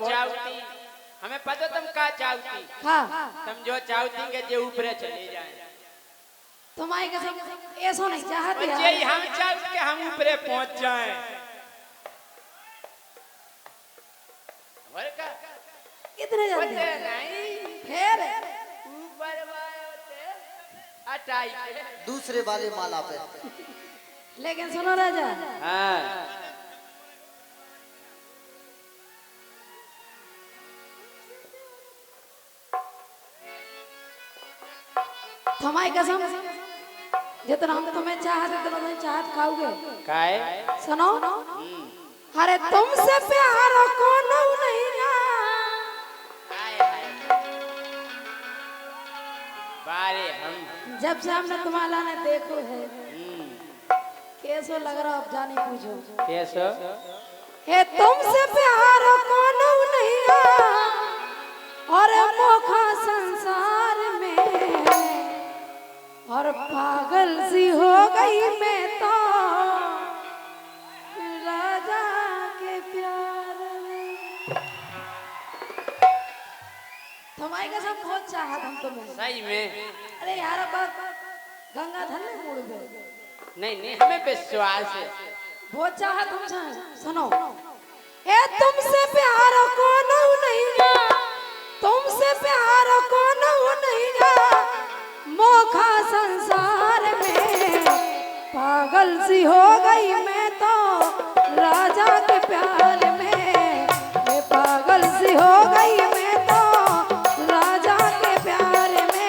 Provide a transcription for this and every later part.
बहुत चाहती। हमें पता तुम का चाहती। हाँ तुम जो चाहती के जे ऊपर चले जाए। तुम्हारी कसम ऐसा नहीं चाहते यही हम चाहते के हम ऊपर पहुंच जाएं। कितने जल्दी नहीं फिर ऊपर अटाई दूसरे वाले माला पे। लेकिन सुनो राजा, हाँ तुम्हारी कसम जितना हम तुम्हें चाहते उतना तुम चाहत खाओगे। काय सुनो, अरे तुमसे प्यार कौन नहीं बारे हम जब से हमने तुम्हारा ने देखो है कैसो लग रहा अब जाने पूछो। कैसो हे तुमसे प्यार कौन नहीं और मोखा संसार में और पागल सी हो गई मैं तो राजा के प्यार में। तुम्हारी कसम बहुत चाहत हम तुम्हें सही में। अरे यार अब गंगा धर ले मोड़ दे। नहीं नहीं हमें विश्वास है। बहुत चाहत तुमसे। सुनो, ए तुमसे प्यार कौन नहीं तुमसे प्यार कौन नहीं मोखा संसार में पागल सी हो गई मैं तो राजा के प्यार में। मैं पागल सी हो गई मैं तो राजा के प्यार में।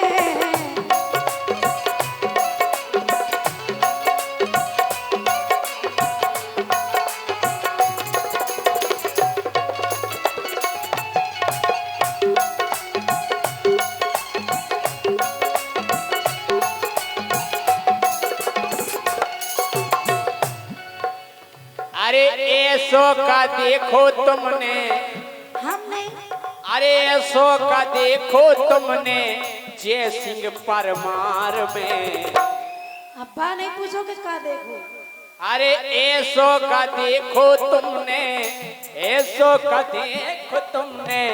अरे ऐसो का देखो तुमने। हम नहीं अरे ऐसो का देखो तुमने जय सिंह परमार में। अब्बा नहीं पूछोगे क्या देखो। अरे ऐसो का देखो तुमने ऐसो का देखो तुमने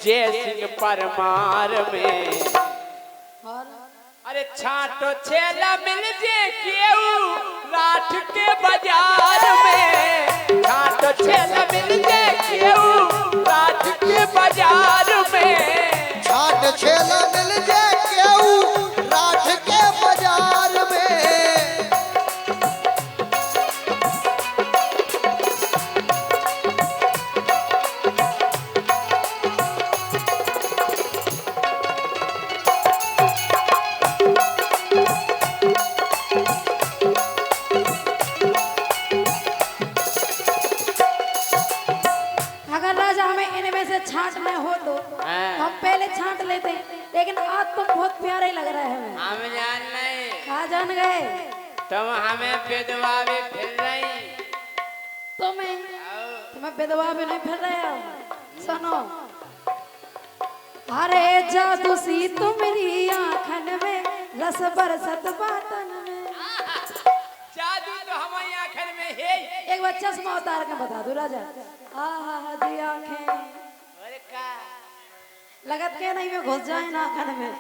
जय सिंह परमार में। और अरे छाटो छेला मिल जे केऊ राठ के बाजार में। छाटो छेला मिल जे केऊ राठ के बाजार में। छाट छेला मिल जाए केऊ राठ के बाजार में। अगर राजा हमें इनमें से छांटने हो तो हम पहले छांट लेते, लेकिन आज तुम बहुत प्यारे लग रहे हैं हमें। हम जान नहीं कहाँ जान गए तुम हमें विधवा भी फिर रही। तुम्हें विधवा भी नहीं फिर रहे हो। सुनो, अरे जादू सी तुम्हारी आँखन में रस बरसत बातन में। जादू तो हमारी आंखन में है। एक बार चश्मा उतार के बता दो राजा। आहा जी आँखें अरे का लगत के नहीं में घुस जाए ना आँखन में।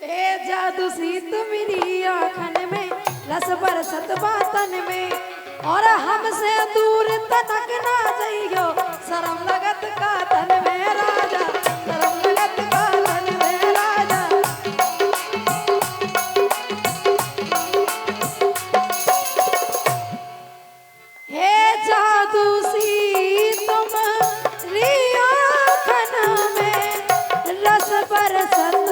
ए जादू सी तुम्हारी आँखन में रस बरसत बातन में और हमसे दूर तनक ना जाइयो शर्म लगत का तन में राजा। शर्म लगत का तन में राजा। हे जादू सी तुम्हारी आँखन में रस बरसत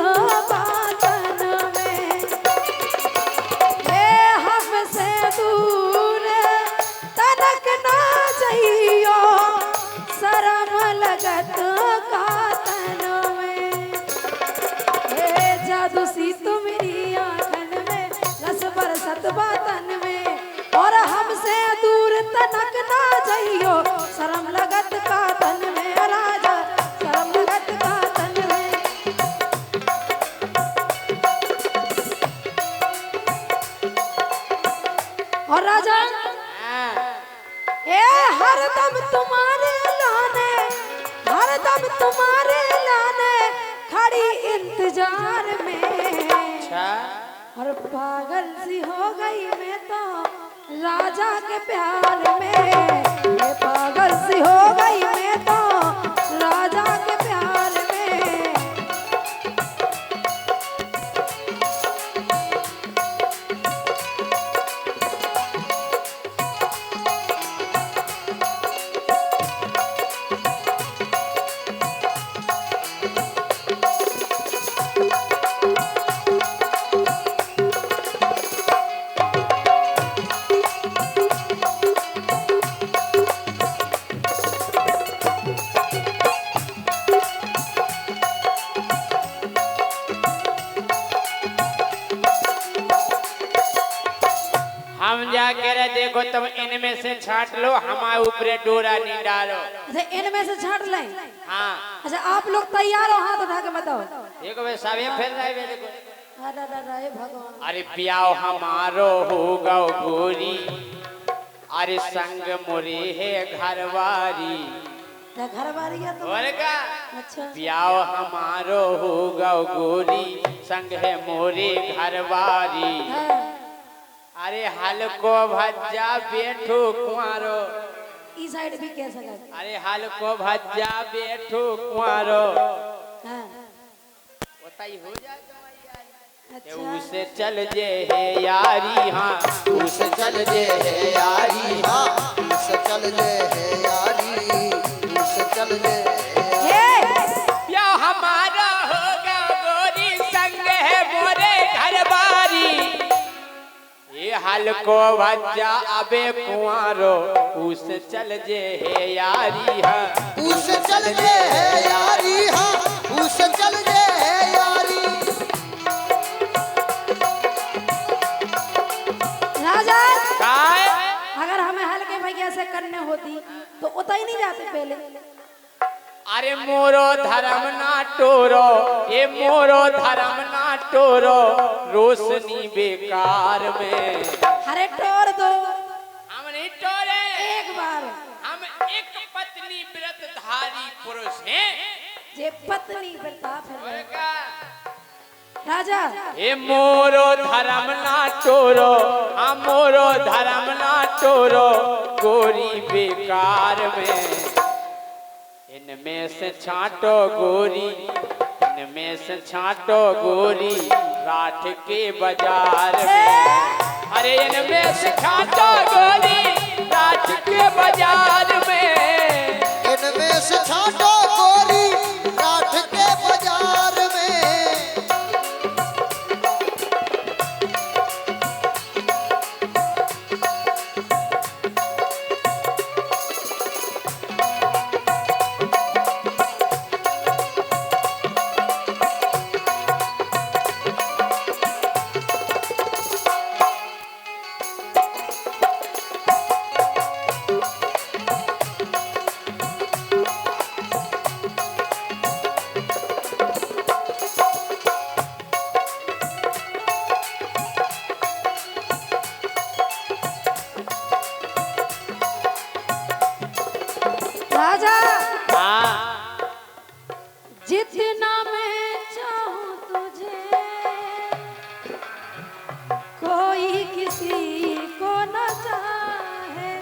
बातन में। हे हमसे दूर तनक ना जाइयो शर्म लगत का तन में। हे जादू सी तुम्हारी आँखन में रस बरसत बातन में और हमसे दूर तनक ना जाइयो शर्म लगत का तन में राजा। शर्म लगत का तन में। और राजा ए हरदम तुम्हारे लाने सब तुम्हारे लाने खड़ी इंतजार में। अच्छा और पागल सी हो गई मैं तो राजा के प्यार में। ये पागल सी हो गई मैं तो राजा के प्यार में। हम जाके रे देखो तुम इनमें से छाट लो, हमारे ऊपर डोरा नहीं डालो। अच्छा इनमें से छाट लें। हाँ अच्छा आप लोग तैयार हो, हाथ उठा के बताओ। देखो वे सावे फैल रहा है देखो। अरे भगवान। अरे ब्याह हमारो होगा गोरी, अरे संग मोरे है घरवारी। घर बारी है तो। और का अच्छा ब्याह हमारो होगा गोरी, संग है मोरे घरवारी। हाँ। अरे हलको भज्जा बैठो कुंवारो, ई साइड भी कह सकते। अरे हलको भज्जा बैठो कुंवारो। हाँ। बताई हो जाए अच्छा उसे चल जे है यारी। हाँ उसे चल जे है यारी, हाँ उसे चल जे है यारी, उसे चल जे है यारी। ब्याह हमारा होगा गोरी, संग है मोरे घरवारी। ये हलको भज्जा अबे कुंवारो, उसे चल जे है यारी। हाँ उसे चल जे है यारी, हाँ उसे चल जे है यारी। राजा काय अगर हमें हल्के भैया से करने होती तो उतना ही नहीं जाते पहले। अरे मोरो धर्म ना टोरो, ये मोरो धर्म ना टोरो, रोशनी बेकार में। अरे टोर दो हम नहीं टोरे, एक बार। हम एक पत्नी व्रतधारी पुरुष हैं। जे पत्नी प्रताप है और का राजा। ये मोरो धर्म ना टोरो, हम मोरो धर्म ना टोरो, गोरी बेकार में। इनमें से छाटो गोरी, इनमें से छाटो गोरी, राठ के बाजार में। अरे इनमें से छाटो गोरी, राठ के बाजार में। इनमें से छाटो गोरी, राठ के बाजार में। राजा हाँ जितना मैं चाहूं तुझे, कोई किसी को न चाहे।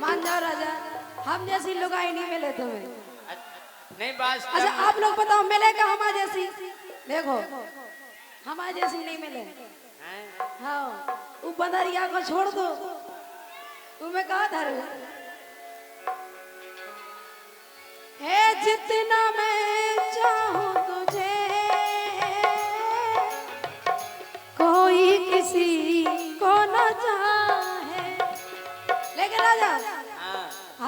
मान जाओ राजा, हम जैसी लुगाई नहीं मिले तुम्हें। नहीं बात अच्छा आप लोग बताओ मिलेगा हमारे जैसी? देखो हमारे जैसी नहीं मिले। हाँ वो बंदरिया को छोड़ दो, तुम्हें कहा धर है। जितना मैं चाहूं तुझे, कोई किसी को न चाहे। लेकिन राजा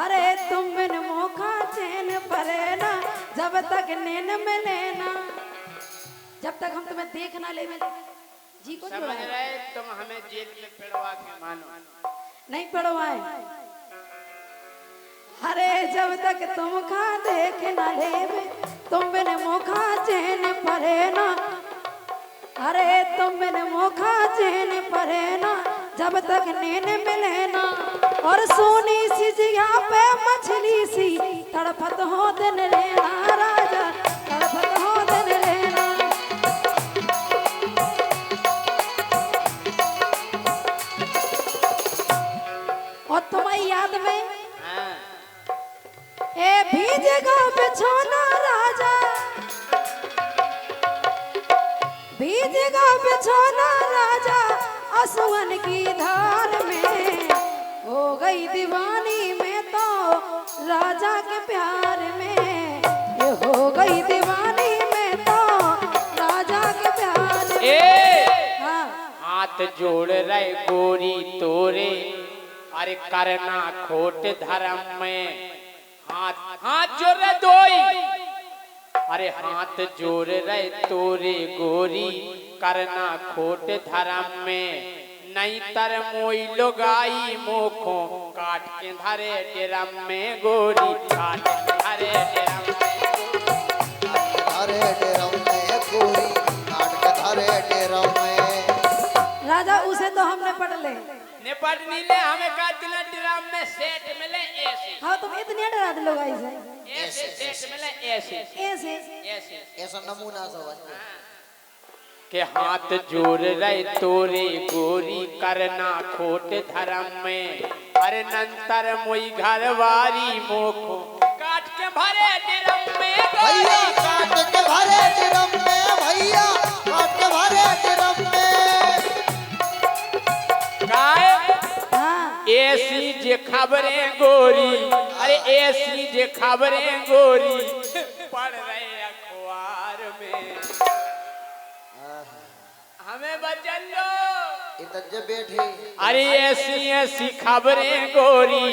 अरे तुम बिन मौका चैन परे ना, जब तक नैन में लेना, जब तक हम तुम्हें देख ना ले जी को समझ रहे तुम हमें जेल में पिड़वा के मानो। नहीं पड़वाए। अरे जब तक तुम खा देख ना ले, तुम बिन मुखा चैन परे ना। अरे तुम बिन मुखा चैन परे ना, जब तक नैन मिले ना। और सोनी सी जिया पे मछली सी तड़पत हो दिन रहना राजा, तड़पत हो दिन रहना। और तुम्हारी याद में हाँ। ए भीजेगा बिछौना राजा, भीजेगा बिछौना राजा, आंसुअन की धार में हो गई दीवानी में तो राजा के प्यार में, ये हो गई दीवानी में तो राजा के प्यार में। हाँ। हाथ जोड़ रहे गोरी तोरे, अरे करना खोट धर्म में, हाथ जोड़ रहे दोई, अरे हाथ जोड़ रहे तोरे गोरी, करना खोट धर्म में, नहीं तर मोई लोगाई मोखो काट के धरे डेरम में गोरी, काट के धरे डेरम में, धारे डेरम में गोरी, काट के धारे डेरम में। राजा उसे तो हमने पढ़ ले, निपट नीले हमें काटना ड्राम में सेट मिले ऐसे। हाँ तुम इतने डरा दे लोग ऐसे ऐसे सेट मिले ऐसे ऐसे ऐसे ऐसा नमूना सब के हाथ जोड़ रहे तोरे गोरी, करना खोट धर्म में, अरे नंतर मोई घरवारी मोखो काट के भरे ड्रम में भैया, गोरी, काट के भरे ड्रम में भैया, काट के भरे ड्रम में। हाँ ऐसी जे खबरें गोरी, अरे ऐसी जे खबरें गोरी पढ़ रहे अखबार में, हमें बचन लो। इतने बैठी अरे ऐसी ऐसी खबरें गोरी,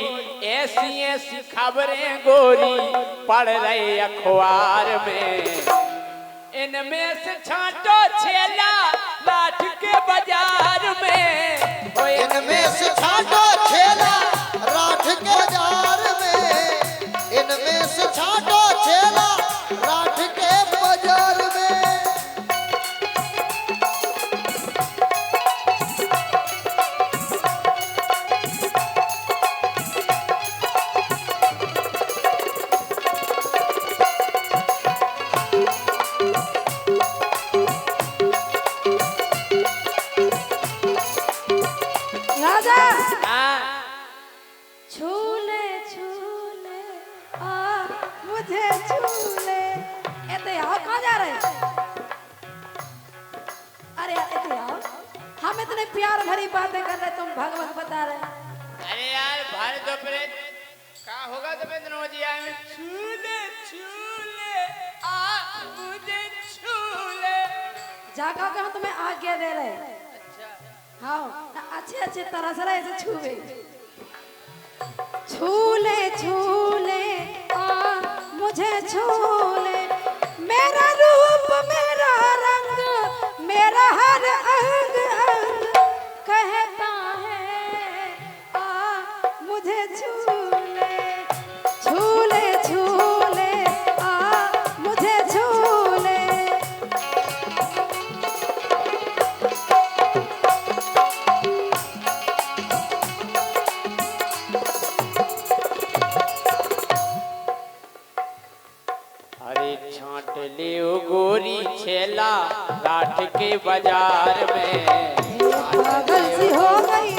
ऐसी ऐसी खबरें गोरी पढ़ रहे अखबार में, इनमें से छांटो छेला लाठ के बाजार में, ओ इनमें से छाटो छेला राठ के बाजार में, इनमें से छाटो छेला राठ के बाजार में। राजा हाँ। छूले छूले आ मुझे छूले, एते आओ कहाँ जा रहे? अरे एते आओ, हम इतने प्यार भरी बातें कर रहे, तुम भगवत बता रहे। अरे यार भारत दोपहर का होगा दोपहर जी आए छूले छूले आ मुझे छूले। जाका कहाँ तुम्हें आज्ञा दे रहे? हाँ अच्छे अच्छे तरह से ऐसे छूवे, छूले छूले आ मुझे छूले, मेरा रूप मेरा रंग मेरा हर अंग अंग कहता है आ मुझे छूले, छूले छूले आ मुझे छूले। अरे छांट ले ओ गोरी छेला राठ के बाजार में, पागल सी हो गई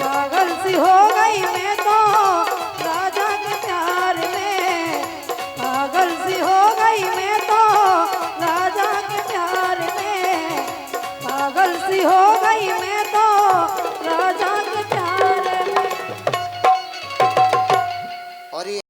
पागल सी हो गई मैं तो राजा के प्यार में, पागल सी हो गई मैं तो राजा के प्यार में, पागल सी हो गई मैं तो राजा के प्यार में। और ये